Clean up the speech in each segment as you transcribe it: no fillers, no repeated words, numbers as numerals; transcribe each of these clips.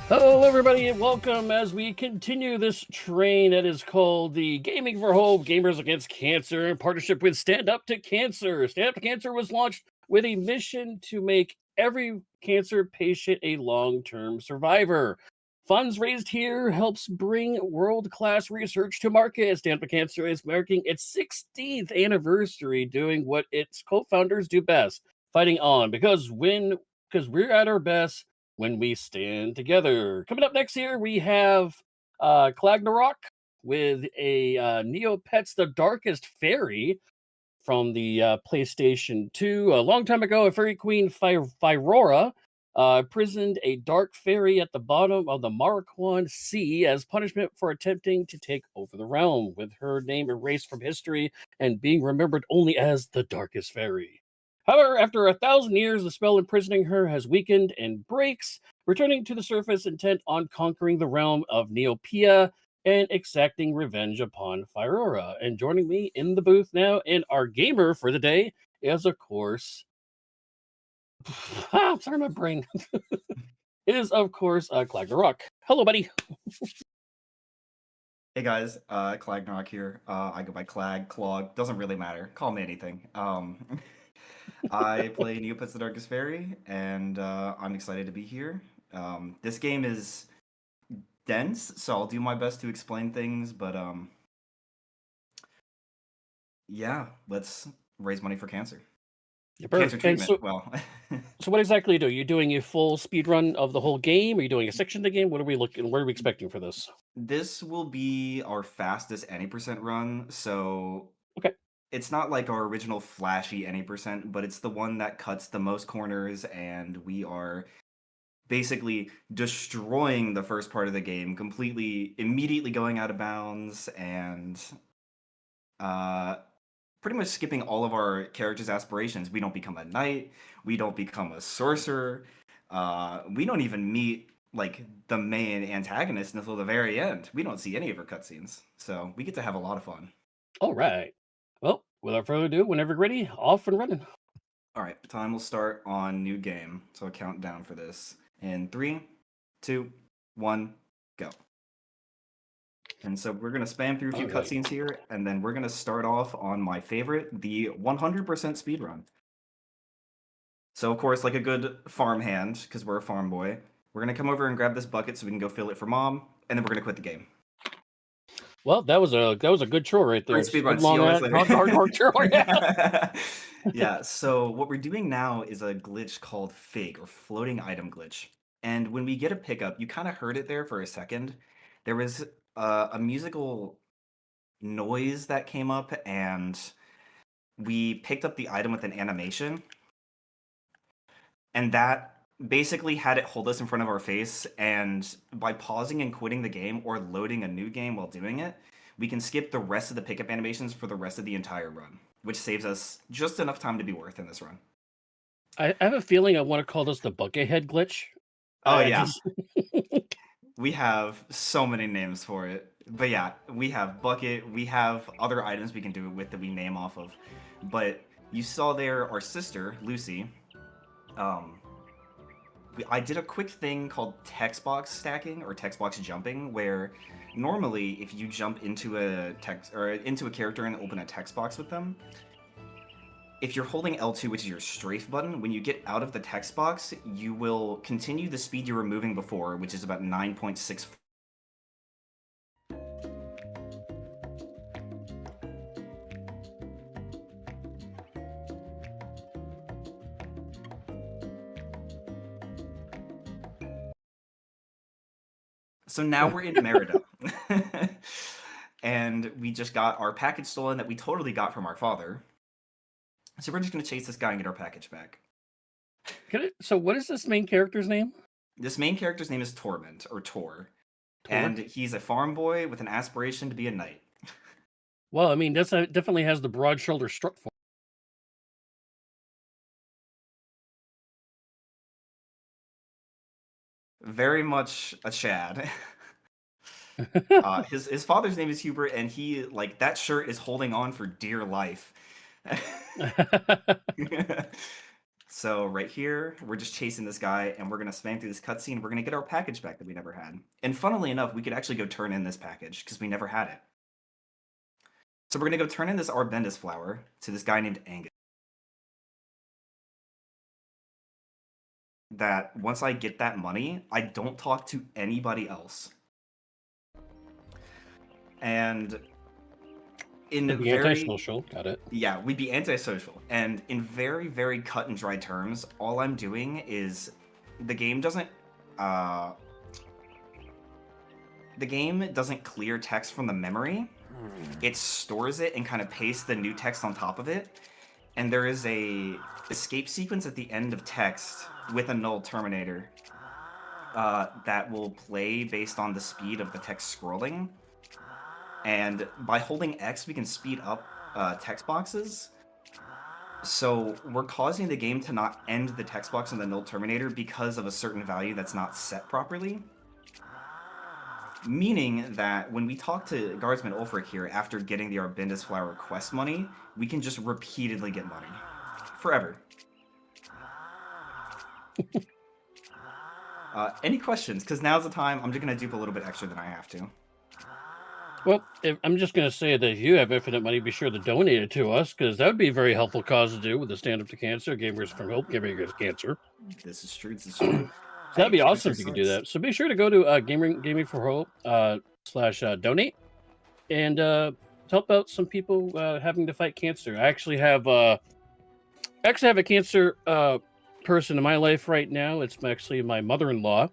Hello, everybody, and welcome as we continue this train that is called the Gaming for Hope Gamers Against Cancer in partnership with Stand Up to Cancer. Stand Up to Cancer was launched with a mission to make every cancer patient a long term survivor. Funds raised here helps bring world class research to market. Stand Up to Cancer is marking its 16th anniversary doing what its co founders do best fighting on because we're at our best when we stand together. Coming up next here, we have Clagnarok with a Neopets The Darkest Fairy from the PlayStation 2. A long time ago, a fairy queen, Fyrora, imprisoned a dark fairy at the bottom of the Marquand Sea as punishment for attempting to take over the realm, with her name erased from history and being remembered only as the Darkest Fairy. However, after 1,000 years, the spell imprisoning her has weakened and breaks, returning to the surface intent on conquering the realm of Neopia and exacting revenge upon Fyrora. And joining me in the booth now, and our gamer for the day is, of course, sorry, my brain. It is, of course, Clagnarok. Hello, buddy. Hey guys, Clagnarok here. I go by Clag, Clog, doesn't really matter. Call me anything. I play Neopets the Darkest Faerie, and I'm excited to be here. This game is dense, so I'll do my best to explain things, but yeah, let's raise money for cancer. Cancer And treatment, so, well. so what exactly you do? You doing a full speed run of the whole game? Are you doing a section of the game? What are we looking? What are we expecting for this? This will be our fastest any percent run, so Okay. it's not like our original flashy any percent, but it's the one that cuts the most corners, and we are basically destroying the first part of the game, completely, immediately going out of bounds, and uh, pretty much skipping all of our characters' aspirations. We don't become a knight, we don't become a sorcerer, we don't even meet like the main antagonist until the very end. We don't see any of her cutscenes, so we get to have a lot of fun. All right. Well, without further ado, whenever you're ready, off and running. All right, time will start on new game. So I'll count down for this in 3, 2, 1, go. And so we're going to spam through a few All right. cutscenes here, and then we're going to start off on my favorite, the 100% speedrun. So, of course, like a good farm hand, because we're a farm boy, we're going to come over and grab this bucket so we can go fill it for mom, and then we're going to quit the game. Well, that was a good chore right there. Great Just good speedrun. See long you guys later. hard chore. Yeah. Yeah, so what we're doing now is a glitch called Fake, or Floating Item Glitch. And when we get a pickup, you kind of heard it there for a second. There was a musical noise that came up, and we picked up the item with an animation, and that basically had it hold us in front of our face, and by pausing and quitting the game or loading a new game while doing it, we can skip the rest of the pickup animations for the rest of the entire run, which saves us just enough time to be worth in this run. I have a feeling I want to call this the Buckethead glitch. Oh I yeah, just we have so many names for it. But yeah, we have bucket, we have other items we can do it with that we name off of. But you saw there our sister, Lucy. Um, I did a quick thing called text box stacking or text box jumping, where normally if you jump into a text or into a character and open a text box with them, if you're holding L2, which is your strafe button, when you get out of the text box, you will continue the speed you were moving before, which is about 9.6. So now we're in Merida. And we just got our package stolen that we totally got from our father. So we're just going to chase this guy and get our package back. so what is this main character's name? This main character's name is Torment, or Tor. Tor? And he's a farm boy with an aspiration to be a knight. Well, I mean, that's definitely has the broad shoulder strut for. Very much a Chad. His father's name is Hubert, and he, like, that shirt is holding on for dear life. So right here, we're just chasing this guy, and we're gonna spam through this cutscene. We're gonna get our package back that we never had. And funnily enough, we could actually go turn in this package because we never had it. So we're gonna go turn in this Arbendis flower to this guy named Angus. That once I get that money, I don't talk to anybody else. And in It'd be very antisocial. Got it. yeah, we'd be antisocial. And in very, very cut and dry terms, all I'm doing is the game doesn't clear text from the memory. It stores it and kind of pastes the new text on top of it. And there is a escape sequence at the end of text with a null terminator that will play based on the speed of the text scrolling. And by holding X, we can speed up text boxes. So we're causing the game to not end the text box in the null terminator because of a certain value that's not set properly. Meaning that when we talk to Guardsman Ulfric here after getting the Arbendis Flower quest money, we can just repeatedly get money. Forever. Any questions? Because now's the time. I'm just going to dupe a little bit extra than I have to. Well, I'm just going to say that if you have infinite money, be sure to donate it to us, because that would be a very helpful cause to do with the Stand Up to Cancer, Gamers for Hope, Gaming Against Cancer. This is true. This is true. So that'd be awesome if you could do that. So be sure to go to Gaming for Hope /donate and help out some people having to fight cancer. I actually have a cancer person in my life right now. It's actually my mother-in-law.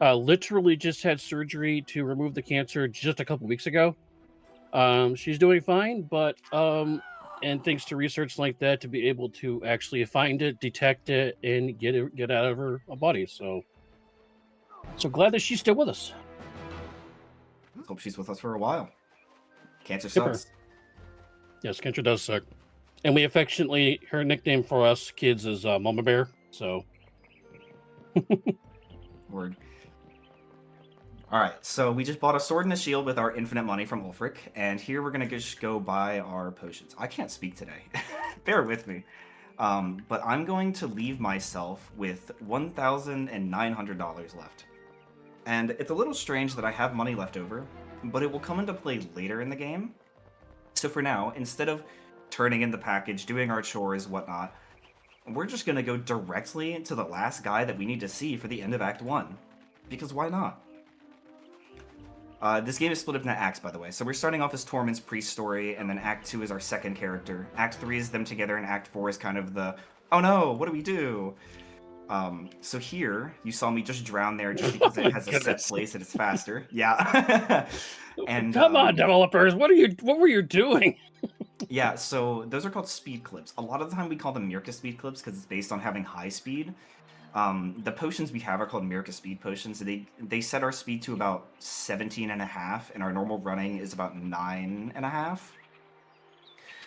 Literally just had surgery to remove the cancer just a couple weeks ago. She's doing fine, but and thanks to research like that, to be able to actually find it, detect it, and get out of her body. So glad that she's still with us. Hope she's with us for a while. Cancer sucks. Yes, cancer does suck. And we affectionately, her nickname for us kids is Mama Bear. So. Word. Alright, so we just bought a sword and a shield with our infinite money from Ulfric, and here we're going to just go buy our potions. I can't speak today. Bear with me. But I'm going to leave myself with $1,900 left. And it's a little strange that I have money left over, but it will come into play later in the game. So for now, instead of turning in the package, doing our chores, whatnot, we're just going to go directly to the last guy that we need to see for the end of Act 1. Because why not? This game is split up into acts, by the way. So we're starting off as Tormund's priest story, and then Act 2 is our second character. Act 3 is them together, and Act 4 is kind of the, oh no, what do we do? So here, you saw me just drown there just because it has a set place and it's faster. Yeah. And come on, developers, what were you doing? Yeah, so those are called speed clips. A lot of the time we call them Mirka speed clips because it's based on having high speed. The potions we have are called Mirka speed potions. They set our speed to about 17.5, and our normal running is about 9.5.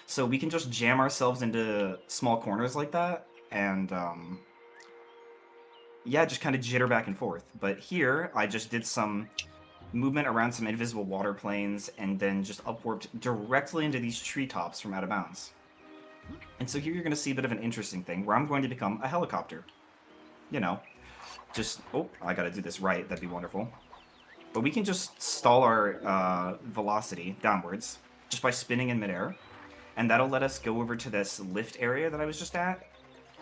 So we can just jam ourselves into small corners like that, and yeah, just kind of jitter back and forth. But here, I just did some movement around some invisible water planes, and then just upwarped directly into these treetops from out of bounds. And so here you're going to see a bit of an interesting thing, where I'm going to become a helicopter. You know, just, oh, I gotta do this right, that'd be wonderful. But we can just stall our velocity downwards, just by spinning in midair. And that'll let us go over to this lift area that I was just at,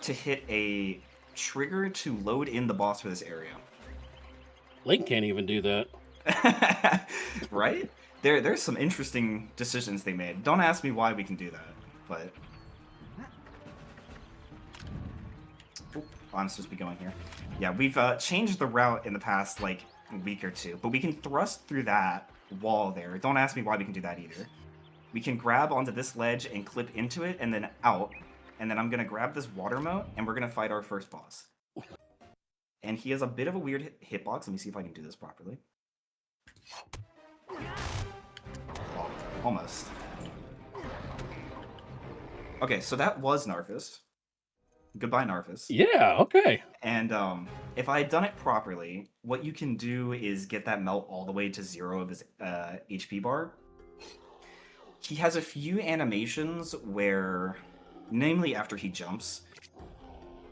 to hit a trigger to load in the boss for this area. Link can't even do that. Right? There's some interesting decisions they made. Don't ask me why we can do that, but... I'm supposed to be going here. Yeah, we've changed the route in the past, like, week or two, but we can thrust through that wall there. Don't ask me why we can do that either. We can grab onto this ledge and clip into it, and then out, and then I'm going to grab this water moat, and we're going to fight our first boss. And he has a bit of a weird hitbox. Let me see if I can do this properly. Oh, almost. Okay, so that was Narfus. Goodbye, Narfus. Yeah, okay. And if I had done it properly, what you can do is get that melt all the way to 0 of his HP bar. He has a few animations where, namely after he jumps,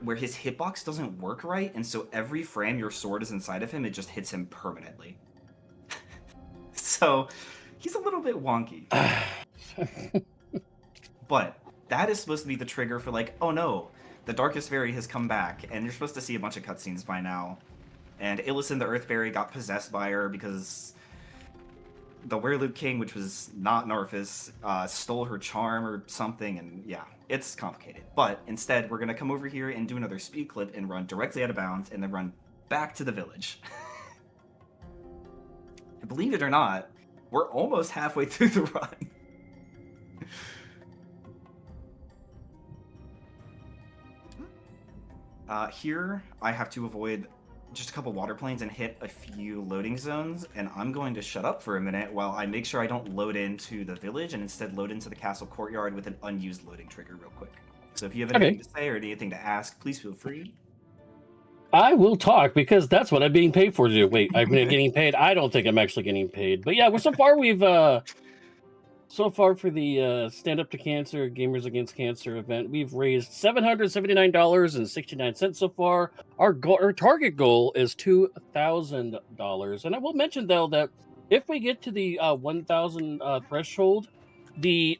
where his hitbox doesn't work right, and so every frame your sword is inside of him, it just hits him permanently. So he's a little bit wonky. But that is supposed to be the trigger for like, oh no, the Darkest Faerie has come back, and you're supposed to see a bunch of cutscenes by now. And Illison the Earth Fairy got possessed by her because the Werewolf King, which was not Narfus, stole her charm or something, and yeah, it's complicated. But instead, we're gonna come over here and do another speed clip and run directly out of bounds, and then run back to the village. Believe it or not, we're almost halfway through the run. Here, I have to avoid just a couple water planes and hit a few loading zones, and I'm going to shut up for a minute while I make sure I don't load into the village and instead load into the castle courtyard with an unused loading trigger real quick. So if you have anything to say or anything to ask, please feel free. I will talk because that's what I'm being paid for to do. Wait, I'm getting paid? I don't think I'm actually getting paid. But yeah, so far for the Stand Up to Cancer, Gamers Against Cancer event, we've raised $779.69 so far. Our target goal is $2,000. And I will mention, though, that if we get to the 1,000 threshold, the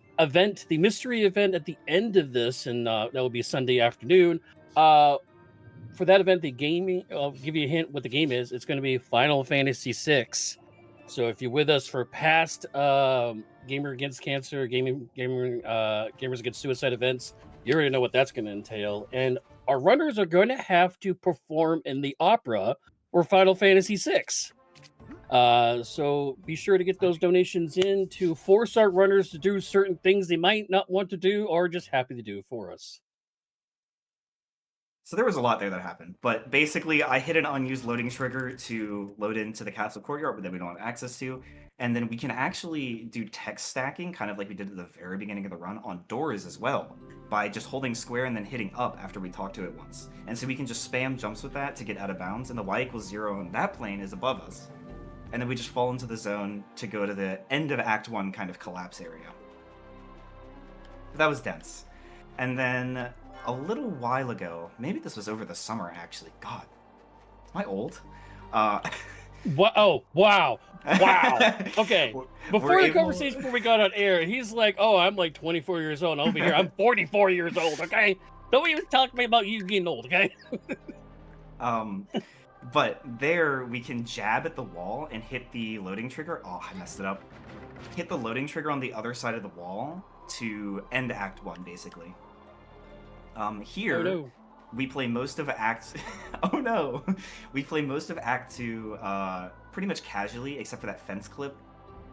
mystery event at the end of this, and that will be Sunday afternoon, for that event, the gaming, I'll give you a hint what the game is. It's going to be Final Fantasy VI. So if you're with us for past Gamer Against Cancer, Gamers Against Suicide events, you already know what that's going to entail. And our runners are going to have to perform in the opera for Final Fantasy VI. So be sure to get those donations in to force our runners to do certain things they might not want to do or just happy to do for us. So there was a lot there that happened, but basically I hit an unused loading trigger to load into the castle courtyard that we don't have access to, and then we can actually do text stacking, kind of like we did at the very beginning of the run, on doors as well, by just holding square and then hitting up after we talk to it once. And so we can just spam jumps with that to get out of bounds, and the y=0 on that plane is above us. And then we just fall into the zone to go to the end of Act 1 kind of collapse area. But that was dense. And then a little while ago, maybe this was over the summer actually. God, am I old? What? Oh, wow. Okay. Before we got on air, he's like, "Oh, I'm like 24 years old. Over here, I'm 44 years old." Okay, don't even talk to me about you getting old. Okay. But there we can jab at the wall and hit the loading trigger. Oh, I messed it up. Hit the loading trigger on the other side of the wall to end Act 1, basically. Here, oh, no. We play most of Act... oh no! We play most of Act 2 pretty much casually, except for that fence clip,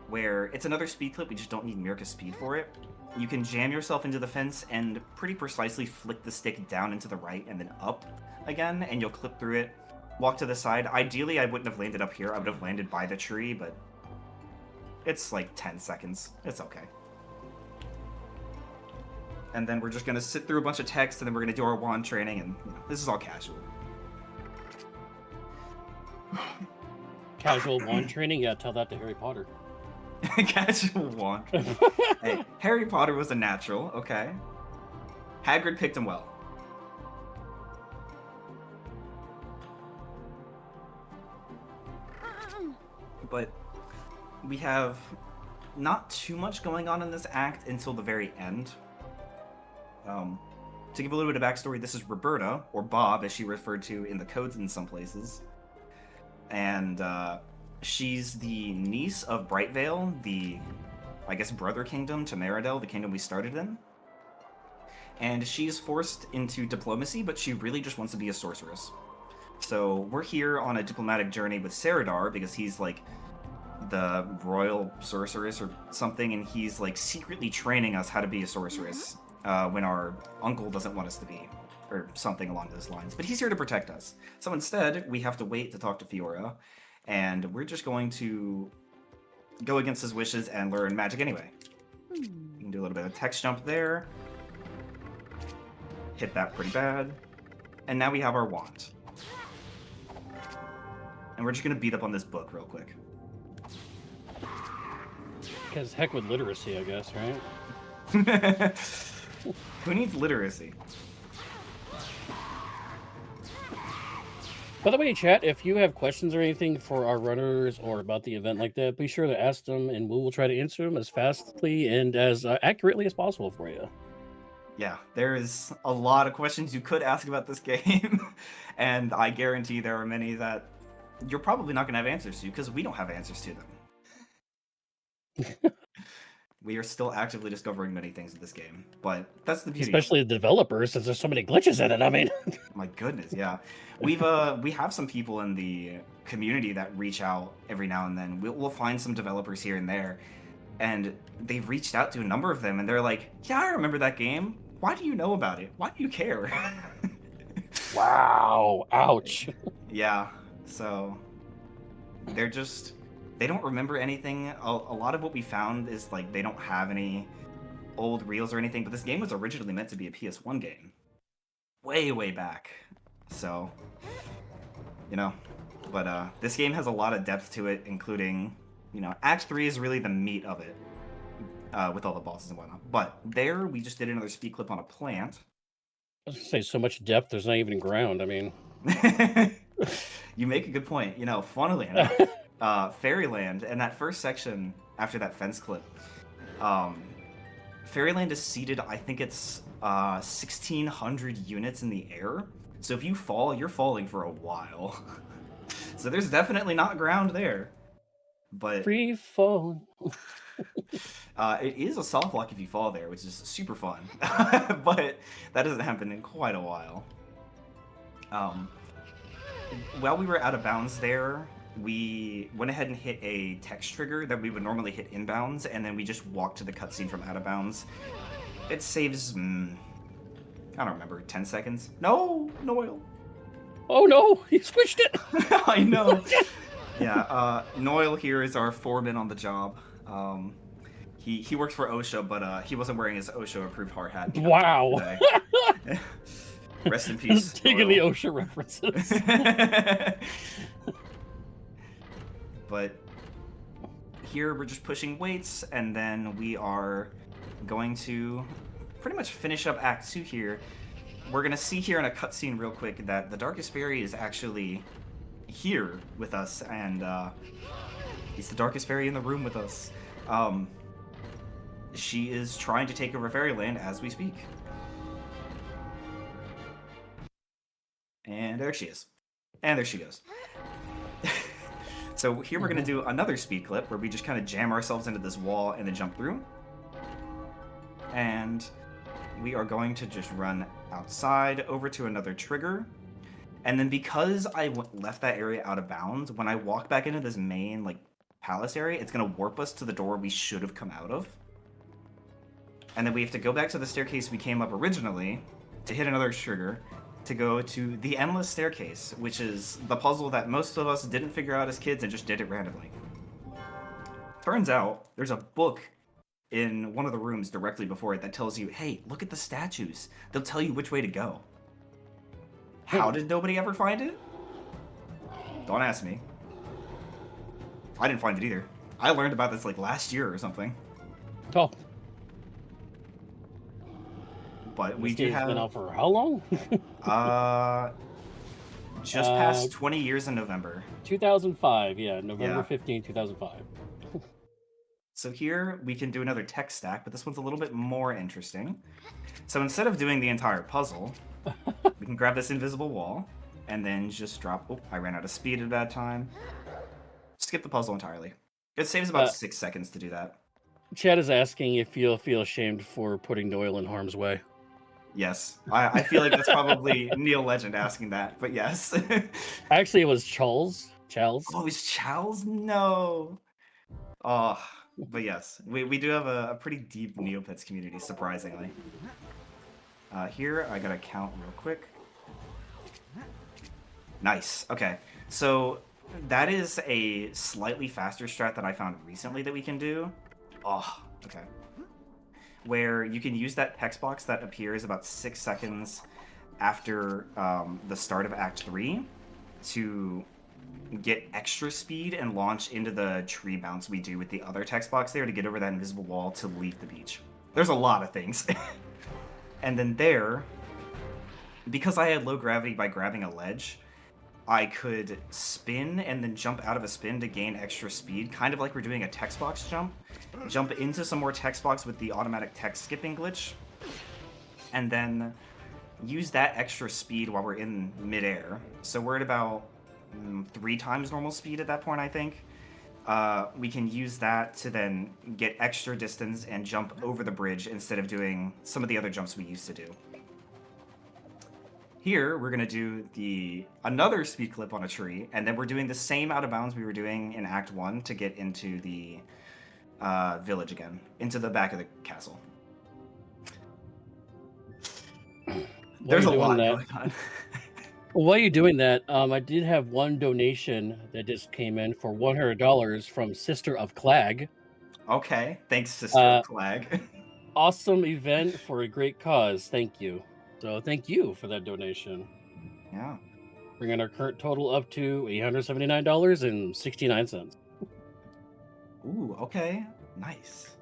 where it's another speed clip, we just don't need Mirka's speed for it. You can jam yourself into the fence and pretty precisely flick the stick down into the right and then up again, and you'll clip through it, walk to the side. Ideally, I wouldn't have landed up here, I would have landed by the tree, but it's like 10 seconds. It's okay. And then we're just going to sit through a bunch of text, and then we're going to do our wand training, and this is all casual. Casual wand training? Yeah, tell that to Harry Potter. Casual wand training. Hey, Harry Potter was a natural, okay? Hagrid picked him well. But we have not too much going on in this act until the very end. To give a little bit of backstory, this is Roberta, or Bob, as she referred to in the codes in some places. And she's the niece of Brightvale, the, I guess, brother kingdom to Meridel, the kingdom we started in. And she's forced into diplomacy, but she really just wants to be a sorceress. So we're here on a diplomatic journey with Seradar, because he's like the royal sorceress or something, and he's like secretly training us how to be a sorceress. When our uncle doesn't want us to be, or something along those lines. But he's here to protect us. So instead, we have to wait to talk to Fiora, and we're just going to go against his wishes and learn magic anyway. You can do a little bit of text jump there. Hit that pretty bad. And now we have our wand. And we're just going to beat up on this book real quick. Because heck with literacy, I guess, right? Who needs literacy? By the way, chat, if you have questions or anything for our runners or about the event like that, be sure to ask them, and we will try to answer them as fastly and as accurately as possible for you. Yeah, there is a lot of questions you could ask about this game, and I guarantee there are many that you're probably not going to have answers to because we don't have answers to them. We are still actively discovering many things in this game, but that's the beauty of it. Especially the developers, since there's so many glitches in it. I mean, My goodness, yeah. We have some people in the community that reach out every now and then. We'll find some developers here and there, and they've reached out to a number of them, and they're like, "Yeah, I remember that game. Why do you know about it? Why do you care?" wow, ouch. Yeah, so they don't remember anything. A lot of what we found is like they don't have any old reels or anything, but this game was originally meant to be a PS1 game. Way back. So, but this game has a lot of depth to it, including, Act 3 is really the meat of it, with all the bosses and whatnot. But there, we just did another speed clip on a plant. I was gonna say so much depth. There's not even ground. I mean, You make a good point. Funnily enough, Fairyland, and that first section after that fence clip, Fairyland is seated, I think it's 1,600 units in the air. So if you fall, you're falling for a while. So there's definitely not ground there. But free fall. it is a soft lock if you fall there, which is super fun. But that doesn't happen in quite a while. While we were out of bounds there, we went ahead and hit a text trigger that we would normally hit inbounds, and then we just walked to the cutscene from out of bounds. It saves, I don't remember, 10 seconds? No, Noel. Oh no, he squished it. I know. Yeah, Noel here is our foreman on the job. He works for OSHA, but he wasn't wearing his OSHA-approved hard hat. Wow. Rest in peace. Taking the OSHA references. But here we're just pushing weights, and then we are going to pretty much finish up Act 2 here. We're going to see here in a cutscene real quick that the Darkest Faerie is actually here with us, and he's the Darkest Faerie in the room with us. She is trying to take over Fairyland as we speak. And there she is. And there she goes. So here we're going to do another speed clip where we just kind of jam ourselves into this wall and then jump through. And we are going to just run outside over to another trigger. And then because I left that area out of bounds, when I walk back into this main palace area, it's going to warp us to the door we should have come out of. And then we have to go back to the staircase we came up originally to hit another trigger to go to the Endless Staircase, which is the puzzle that most of us didn't figure out as kids and just did it randomly. Turns out there's a book in one of the rooms directly before it that tells you, hey, look at the statues. They'll tell you which way to go. How did nobody ever find it? Don't ask me. I didn't find it either. I learned about this last year or something. Oh. But we This do game's have been out for how long? just past 20 years in November. 2005, yeah, November 15, 2005. So here we can do another tech stack, but this one's a little bit more interesting. So instead of doing the entire puzzle, we can grab this invisible wall and then just drop. Oh, I ran out of speed at a bad time. Skip the puzzle entirely. It saves about 6 seconds to do that. Chad is asking if you'll feel ashamed for putting Doyle in harm's way. Yes, I feel like that's probably Neil Legend asking that, but yes. Actually, it was Charles. Oh, it was Charles? No. Oh, but yes, we do have a pretty deep Neopets community, surprisingly. Here, I gotta count real quick. Nice. Okay, so that is a slightly faster strat that I found recently that we can do. Oh, okay. Where you can use that text box that appears about 6 seconds after the start of Act 3 to get extra speed and launch into the tree bounce we do with the other text box there to get over that invisible wall to leave the beach. There's a lot of things. And then there, because I had low gravity by grabbing a ledge, I could spin and then jump out of a spin to gain extra speed, kind of like we're doing a text box jump. Jump into some more text box with the automatic text skipping glitch, and then use that extra speed while we're in midair. So we're at about 3 times normal speed at that point, I think. We can use that to then get extra distance and jump over the bridge instead of doing some of the other jumps we used to do. Here, we're going to do another speed clip on a tree, and then we're doing the same out of bounds we were doing in Act 1 to get into the village again, into the back of the castle. There's a lot going on. While you're doing that, I did have one donation that just came in for $100 from Sister of Clag. Okay, thanks, Sister of Clag. Awesome event for a great cause. Thank you. So thank you for that donation. Yeah. Bringing our current total up to $879.69. Ooh, okay. Nice.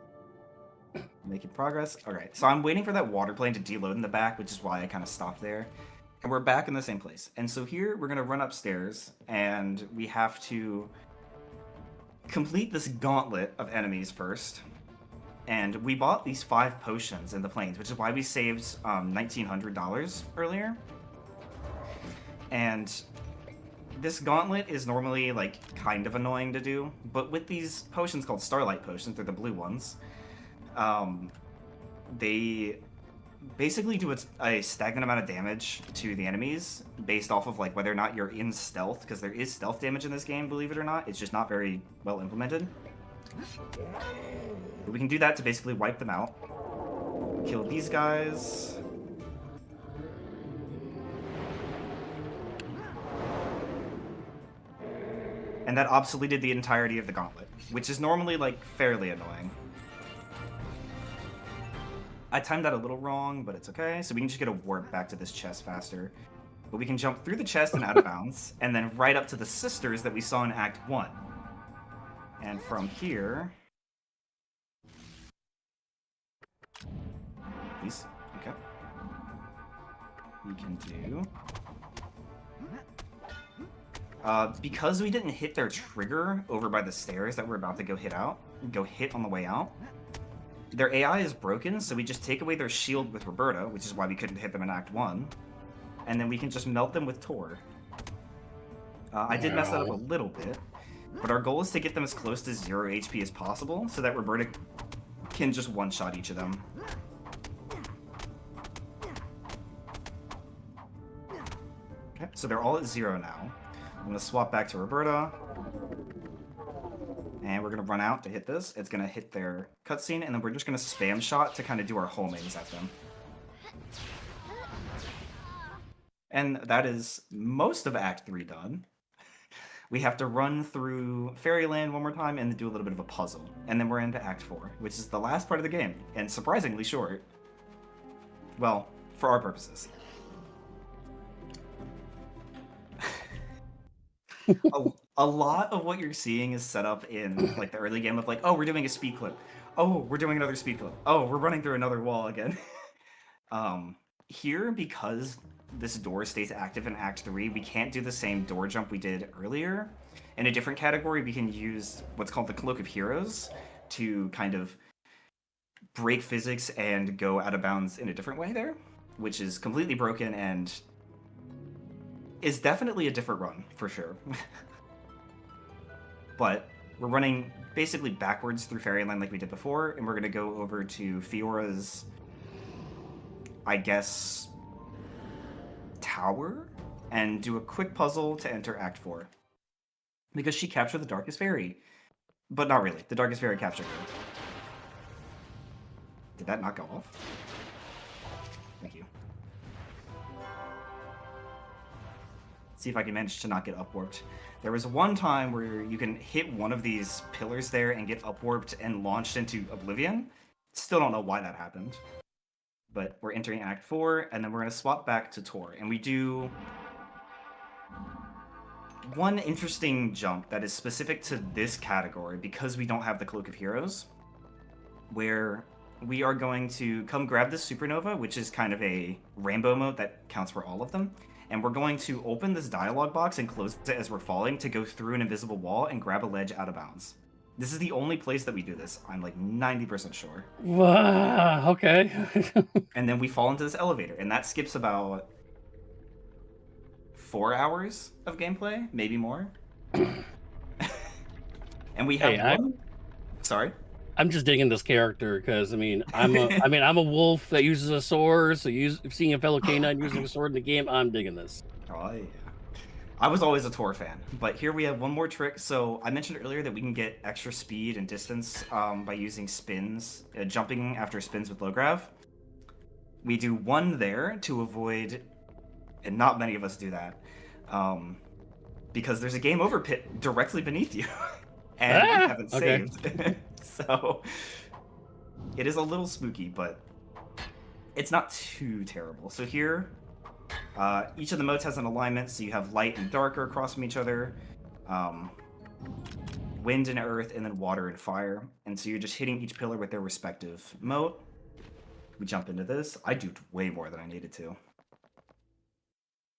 Making progress. Alright, so I'm waiting for that water plane to deload in the back, which is why I kind of stopped there. And we're back in the same place. And so here, we're going to run upstairs, and we have to complete this gauntlet of enemies first. And we bought these 5 potions in the plains, which is why we saved $1,900 earlier. And this gauntlet is normally, like, kind of annoying to do, but with these potions called Starlight Potions, they're the blue ones, they basically do a stagnant amount of damage to the enemies based off of, like, whether or not you're in stealth, because there is stealth damage in this game, believe it or not. It's just not very well implemented. But we can do that to basically wipe them out. Kill these guys. And that obsoleted the entirety of the gauntlet, which is normally, like, fairly annoying. I timed that a little wrong, but it's okay. So we can just get a warp back to this chest faster. But we can jump through the chest and out of bounds, and then right up to the sisters that we saw in Act 1. And from here... Please. Okay. We can do... because we didn't hit their trigger over by the stairs that we're about to go hit on the way out, their AI is broken, so we just take away their shield with Roberta, which is why we couldn't hit them in Act 1, and then we can just melt them with Tor. I did mess that up a little bit, but our goal is to get them as close to 0 HP as possible, so that Roberta can just one-shot each of them. Okay, so they're all at 0 now. I'm going to swap back to Roberta. And we're going to run out to hit this. It's going to hit their cutscene, and then we're just going to spam shot to kind of do our homings at them. And that is most of Act 3 done. We have to run through Fairyland one more time and do a little bit of a puzzle. And then we're into Act 4, which is the last part of the game, and surprisingly short. Well, for our purposes. A lot of what you're seeing is set up in, like, the early game of, like, oh, we're doing a speed clip. Oh, we're doing another speed clip. Oh, we're running through another wall again. Here, because this door stays active in Act 3, we can't do the same door jump we did earlier. In a different category, we can use what's called the Cloak of Heroes to kind of break physics and go out of bounds in a different way there, which is completely broken and is definitely a different run, for sure. But we're running basically backwards through Fairyland like we did before, and we're going to go over to Fiora's, I guess, tower, and do a quick puzzle to enter Act 4. Because she captured the Darkest Fairy. But not really. The Darkest Fairy captured her. Did that not go off? Thank you. See if I can manage to not get upwarped. There was one time where you can hit one of these pillars there and get upwarped and launched into oblivion. Still don't know why that happened. But we're entering Act 4, and then we're going to swap back to Tor. And we do one interesting jump that is specific to this category because we don't have the Cloak of Heroes, where we are going to come grab this supernova, which is kind of a rainbow mode that counts for all of them, and we're going to open this dialogue box and close it as we're falling to go through an invisible wall and grab a ledge out of bounds. This is the only place that we do this. I'm like 90% sure. Wow, okay. And then we fall into this elevator, and that skips about 4 hours of gameplay, maybe more. And we have one. Sorry. I'm just digging this character because I'm a wolf that uses a sword. So seeing a fellow canine using a sword in the game, I'm digging this. Oh yeah. I was always a Tor fan, but here we have one more trick. So I mentioned earlier that we can get extra speed and distance by using spins, jumping after spins with low grav. We do one there to avoid, and not many of us do that, because there's a game over pit directly beneath you, and we haven't saved. So it is a little spooky, but it's not too terrible. So here, each of the modes has an alignment, so you have light and dark are across from each other, wind and earth, and then water and fire. And so you're just hitting each pillar with their respective mote. We jump into this. I duped way more than I needed to.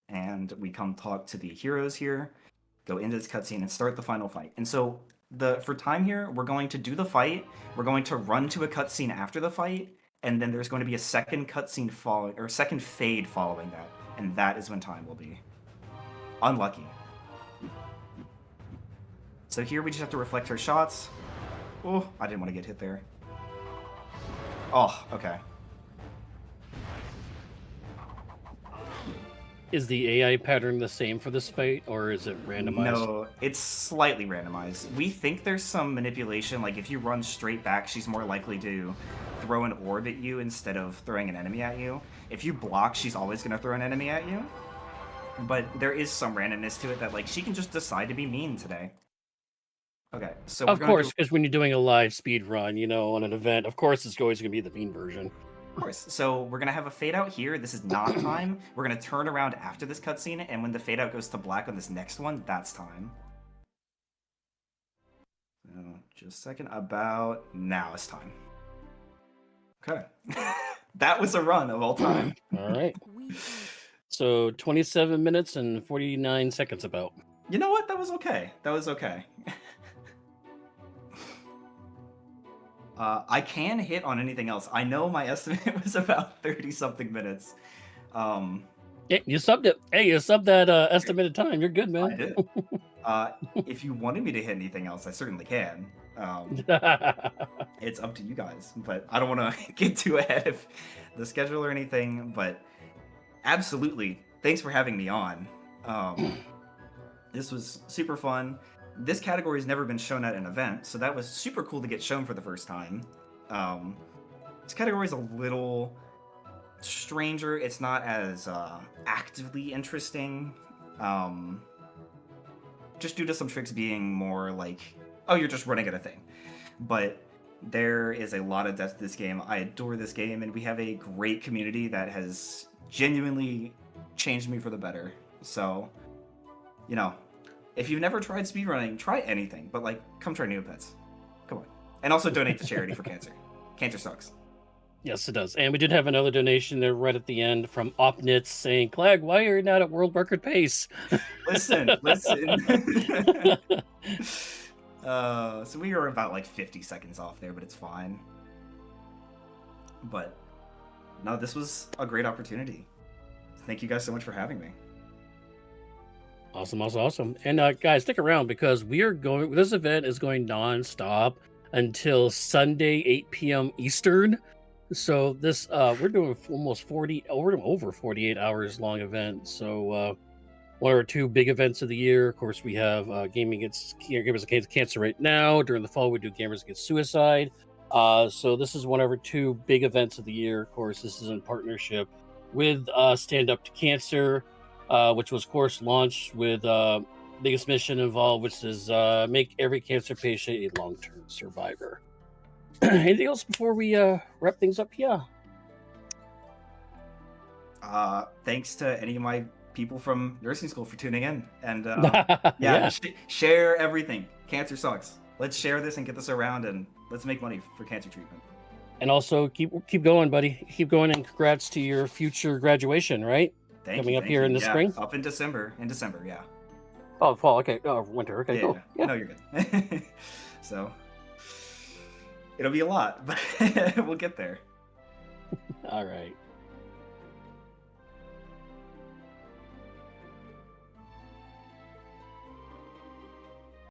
And we come talk to the heroes here, go into this cutscene, and start the final fight. And so for time here, we're going to do the fight, we're going to run to a cutscene after the fight, and then there's going to be a second cutscene following, or second fade following that. And that is when time will be. Unlucky. So here we just have to reflect our shots. Oh, I didn't want to get hit there. Oh, okay. Is the AI pattern the same for this fight, or is it randomized? No, it's slightly randomized. We think there's some manipulation, like if you run straight back, she's more likely to throw an orb at you instead of throwing an enemy at you. If you block, she's always going to throw an enemy at you. But there is some randomness to it that, like, she can just decide to be mean today. Okay, so of course, because when you're doing a live speed run, on an event, of course it's always going to be the mean version. Of course. So we're going to have a fade out here. This is not time. We're going to turn around after this cutscene, and when the fade out goes to black on this next one, that's time. So just a second. About now is time. Okay. That was a run of all time. All right. So 27 minutes and 49 seconds about. You know what? That was okay. That was okay. I can hit on anything else. I know my estimate was about 30-something minutes. Yeah, you subbed it. Hey, you subbed that estimated time. You're good, man. I did. If you wanted me to hit anything else, I certainly can. It's up to you guys, but I don't want to get too ahead of the schedule or anything. But absolutely, thanks for having me on. This was super fun. This category has never been shown at an event, so that was super cool to get shown for the first time. This category is a little stranger. It's not as actively interesting. Just due to some tricks being more like, oh, you're just running at a thing. But there is a lot of depth to this game. I adore this game, and we have a great community that has genuinely changed me for the better. So, if you've never tried speedrunning, try anything, but come try Neopets. Come on. And also donate to charity for cancer. Cancer sucks. Yes, it does. And we did have another donation there right at the end from Opnitz saying, Clag, why are you not at world record pace? Listen. So we were about 50 seconds off there, but it's fine. But no, this was a great opportunity. Thank you guys so much for having me. Awesome. And guys, stick around because this event is going non-stop until Sunday, 8 p.m. Eastern. So this we're doing over 48 hours long event. So one or two big events of the year. Of course, we have Gamers Against Cancer right now. During the fall, we do Gamers Against Suicide. So this is one of our two big events of the year. Of course, this is in partnership with Stand Up to Cancer, which was, of course, launched with biggest mission involved, which is make every cancer patient a long-term survivor. Anything else before we wrap things up? Yeah. Thanks to any of my people from nursing school for tuning in. And share everything. Cancer sucks. Let's share this and get this around, and let's make money for cancer treatment. And also keep going, buddy. Keep going, and congrats to your future graduation, right? Thank coming you, up thank here you. in the Yeah, spring. up in December. In December, yeah. Oh, fall. Okay. Oh, winter. Okay, Yeah, cool. yeah. Yeah. No, you're good. So it'll be a lot, but we'll get there. All right.